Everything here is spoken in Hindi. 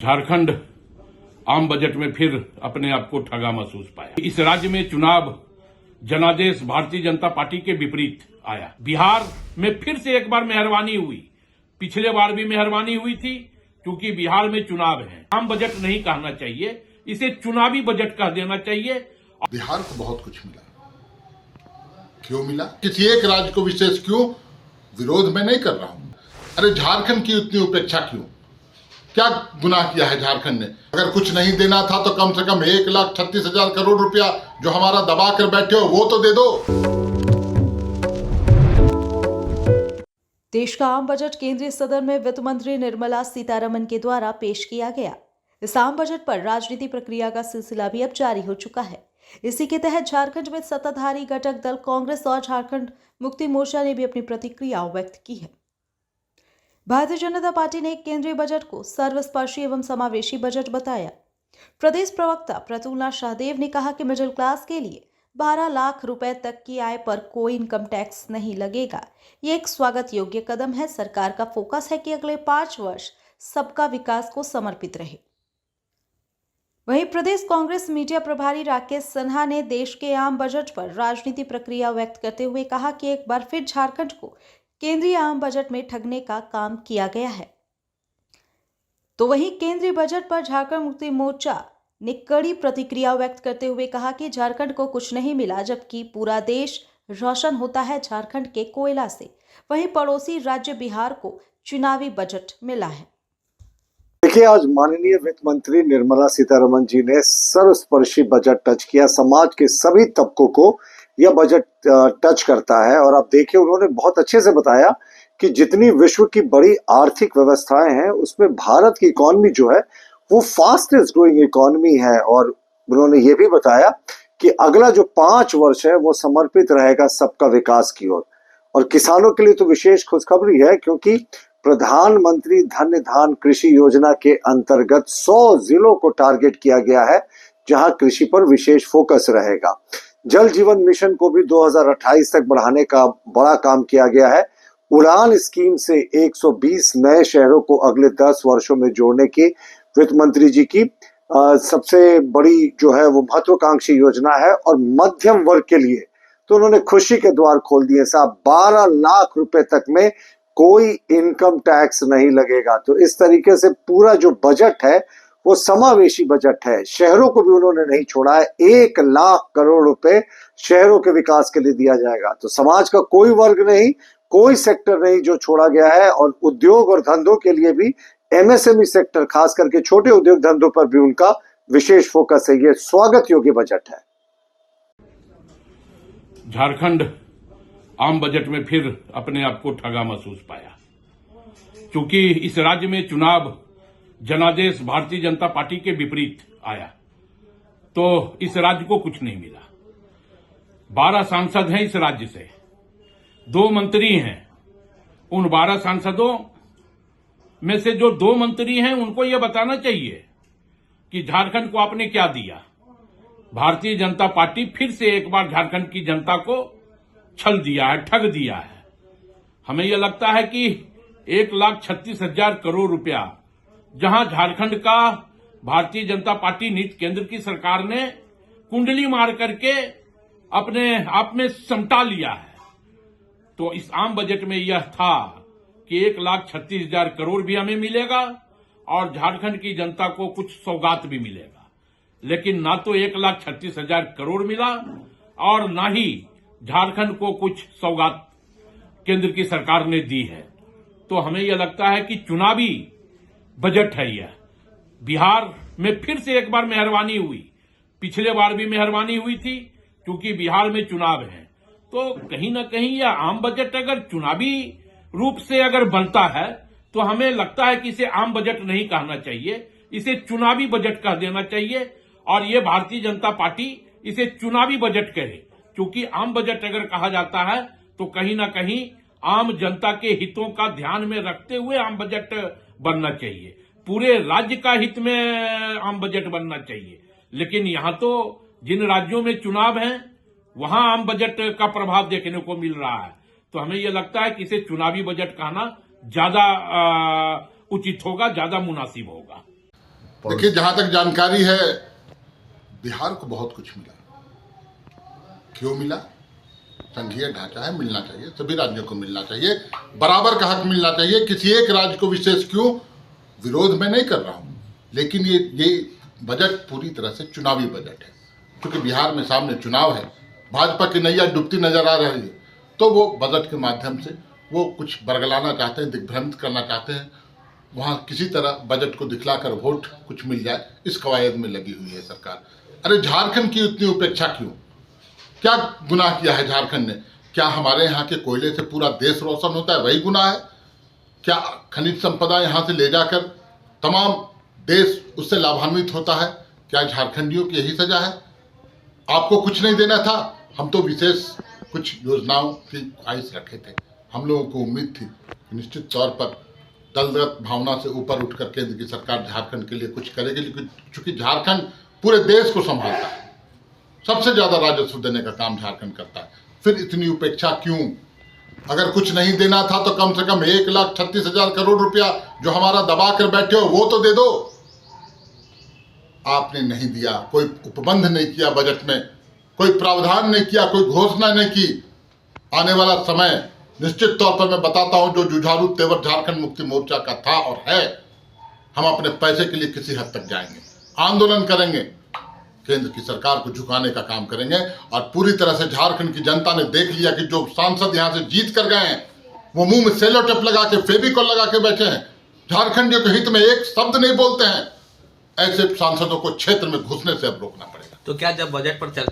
झारखंड आम बजट में फिर अपने आप को ठगा महसूस पाया। इस राज्य में चुनाव जनादेश भारतीय जनता पार्टी के विपरीत आया। बिहार में फिर से एक बार मेहरबानी हुई। पिछले बार भी मेहरबानी हुई थी क्योंकि बिहार में चुनाव है। आम बजट नहीं कहना चाहिए, इसे चुनावी बजट कह देना चाहिए। बिहार को बहुत कुछ मिला। क्यों मिला? किसी एक राज्य को विशेष क्यों? विरोध में नहीं कर रहा हूं। अरे झारखंड की उतनी उपेक्षा क्यों? क्या गुनाह किया है झारखंड ने? अगर कुछ नहीं देना था तो कम से कम 1,36,000 करोड़ रुपया जो हमारा दबा कर बैठे हो वो तो दे दो। देश का आम बजट केंद्रीय सदन में वित्त मंत्री निर्मला सीतारमण के द्वारा पेश किया गया। इस आम बजट पर राजनीति प्रक्रिया का सिलसिला भी अब जारी हो चुका है। इसी के तहत झारखंड में सत्ताधारी घटक दल कांग्रेस और झारखंड मुक्ति मोर्चा ने भी अपनी प्रतिक्रिया व्यक्त की है। भारतीय जनता पार्टी ने केंद्रीय बजट को सर्वस्पर्शी एवं समावेशी बजट बताया। प्रदेश प्रवक्ता प्रतुला शाहदेव ने कहा कि मिडिल क्लास के लिए 12 लाख रुपए तक की आय पर कोई इनकम टैक्स नहीं लगेगा। ये एक स्वागत योग्य कदम है। सरकार का फोकस है कि अगले 5 वर्ष सबका विकास को समर्पित रहे। वहीं प्रदेश कांग्रेस मीडिया प्रभारी राकेश सिन्हा ने देश के आम बजट पर राजनीति प्रक्रिया व्यक्त करते हुए कहा कि एक बार फिर झारखंड को केंद्रीय आम बजट में ठगने का काम किया गया है। तो वहीं केंद्रीय बजट पर झारखंड मुक्ति मोर्चा ने कड़ी प्रतिक्रिया व्यक्त करते हुए कहा कि झारखंड को कुछ नहीं मिला, जबकि पूरा देश रोशन होता है झारखंड के कोयला से। वहीं पड़ोसी राज्य बिहार को चुनावी बजट मिला है। देखिए, आज माननीय वित्त मंत्री निर्मला सीतारमण जी ने सर्वस्पर्शी बजट टच किया। समाज के सभी तबकों को यह बजट टच करता है और आप देखिए उन्होंने बहुत अच्छे से बताया कि जितनी विश्व की बड़ी आर्थिक व्यवस्थाएं हैं उसमें भारत की इकोनॉमी जो है वो फास्टेस्ट ग्रोइंग इकोनॉमी है। और उन्होंने ये भी बताया कि अगला जो 5 वर्ष है वो समर्पित रहेगा सबका विकास की ओर। और किसानों के लिए तो विशेष खुशखबरी है क्योंकि प्रधानमंत्री धन धान कृषि योजना के अंतर्गत 100 जिलों को टारगेट किया गया है जहां कृषि पर विशेष फोकस रहेगा। जल जीवन मिशन को भी 2028 तक बढ़ाने का बड़ा काम किया गया है। उड़ान स्कीम से 120 नए शहरों को अगले 10 वर्षों में जोड़ने की वित्त मंत्री जी की सबसे बड़ी जो है वो महत्वाकांक्षी योजना है। और मध्यम वर्ग के लिए तो उन्होंने खुशी के द्वार खोल दिए साहब। 12 लाख रुपए तक में कोई इनकम टैक्स नहीं लगेगा। तो इस तरीके से पूरा जो बजट है वो समावेशी बजट है। शहरों को भी उन्होंने नहीं छोड़ा है। 1 लाख करोड़ रुपए शहरों के विकास के लिए दिया जाएगा। तो समाज का कोई वर्ग नहीं, कोई सेक्टर नहीं जो छोड़ा गया है। और उद्योग और धंधों के लिए भी एमएसएमई सेक्टर, खास करके छोटे उद्योग धंधों पर भी उनका विशेष फोकस है। ये स्वागत योग्य बजट है। झारखंड आम बजट में फिर अपने आप को ठगा महसूस पाया क्योंकि इस राज्य में चुनाव जनादेश भारतीय जनता पार्टी के विपरीत आया, तो इस राज्य को कुछ नहीं मिला। 12 सांसद हैं इस राज्य से, 2 मंत्री हैं। उन 12 सांसदों में से जो 2 मंत्री हैं उनको यह बताना चाहिए कि झारखंड को आपने क्या दिया। भारतीय जनता पार्टी फिर से एक बार झारखंड की जनता को छल दिया है, ठग दिया है। हमें यह लगता है कि 1,36,000 करोड़ रुपया जहां झारखंड का भारतीय जनता पार्टी नीति केंद्र की सरकार ने कुंडली मार करके अपने आप में समटा लिया है, तो इस आम बजट में यह था कि 1,36,000 करोड़ भी हमें मिलेगा और झारखंड की जनता को कुछ सौगात भी मिलेगा। लेकिन ना तो 1,36,000 करोड़ मिला और ना ही झारखंड को कुछ सौगात केंद्र की सरकार ने दी है। तो हमें यह लगता है कि चुनावी बजट है यह। बिहार में फिर से एक बार मेहरबानी हुई। पिछले बार भी मेहरबानी हुई थी क्योंकि बिहार में चुनाव है। तो कहीं ना कहीं यह आम बजट अगर चुनावी रूप से अगर बनता है तो हमें लगता है कि इसे आम बजट नहीं कहना चाहिए, इसे चुनावी बजट कह देना चाहिए। और ये भारतीय जनता पार्टी इसे चुनावी बजट कहे क्योंकि आम बजट अगर कहा जाता है तो कहीं ना कहीं आम जनता के हितों का ध्यान में रखते हुए आम बजट बनना चाहिए। पूरे राज्य का हित में आम बजट बनना चाहिए। लेकिन यहां तो जिन राज्यों में चुनाव है वहां आम बजट का प्रभाव देखने को मिल रहा है। तो हमें यह लगता है कि इसे चुनावी बजट कहना ज्यादा उचित होगा, ज्यादा मुनासिब होगा। देखिए, जहां तक जानकारी है, बिहार को बहुत कुछ मिला। क्यों मिला? संघीय ढांचा है, मिलना चाहिए, सभी राज्यों को मिलना चाहिए, बराबर का हक मिलना चाहिए। किसी एक राज्य को विशेष क्यों, विरोध में नहीं कर रहा हूं, लेकिन ये बजट पूरी तरह से चुनावी बजट है। क्योंकि बिहार में सामने चुनाव है, भाजपा की नैया डूबती नजर आ रही है, तो वो बजट के माध्यम से वो कुछ बरगलाना चाहते हैं, दिग्भ्रमित करना चाहते हैं। वहां किसी तरह बजट को दिखलाकर वोट कुछ मिल जाए, इस कवायद में लगी हुई है सरकार। अरे झारखंड की उतनी उपेक्षा क्यों? क्या गुनाह किया है झारखंड ने? क्या हमारे यहाँ के कोयले से पूरा देश रोशन होता है, वही गुनाह है? क्या खनिज संपदा यहाँ से ले जाकर तमाम देश उससे लाभान्वित होता है? क्या झारखंडियों की यही सजा है? आपको कुछ नहीं देना था, हम तो विशेष कुछ योजनाओं की ख्वाहिश रखे थे। हम लोगों को उम्मीद थी कि निश्चित तौर पर दलगत भावना से ऊपर उठकर केंद्र की सरकार झारखंड के लिए कुछ करेगी, लेकिन चूंकि झारखंड पूरे देश को संभालता है, सबसे ज्यादा राजस्व देने का काम झारखंड करता है, फिर इतनी उपेक्षा क्यों? अगर कुछ नहीं देना था तो कम से कम 1,36,000 करोड़ रुपया जो हमारा दबा कर बैठे हो वो तो दे दो। आपने नहीं दिया, कोई उपबंध नहीं किया बजट में, कोई प्रावधान नहीं किया, कोई घोषणा नहीं की। आने वाला समय निश्चित तौर पर मैं बताता हूं, जो जुझारू तेवर झारखंड मुक्ति मोर्चा का था और है, हम अपने पैसे के लिए किसी हद तक जाएंगे, आंदोलन करेंगे, केंद्र की सरकार को झुकाने का काम करेंगे। और पूरी तरह से झारखंड की जनता ने देख लिया कि जो सांसद यहां से जीत कर गए हैं वो मुंह में सेलो टेप लगा के, फेविकॉल लगा के बैठे हैं, झारखंडियों के हित में एक शब्द नहीं बोलते हैं। ऐसे सांसदों को क्षेत्र में घुसने से अब रोकना पड़ेगा। तो क्या जब बजट पर चर्चा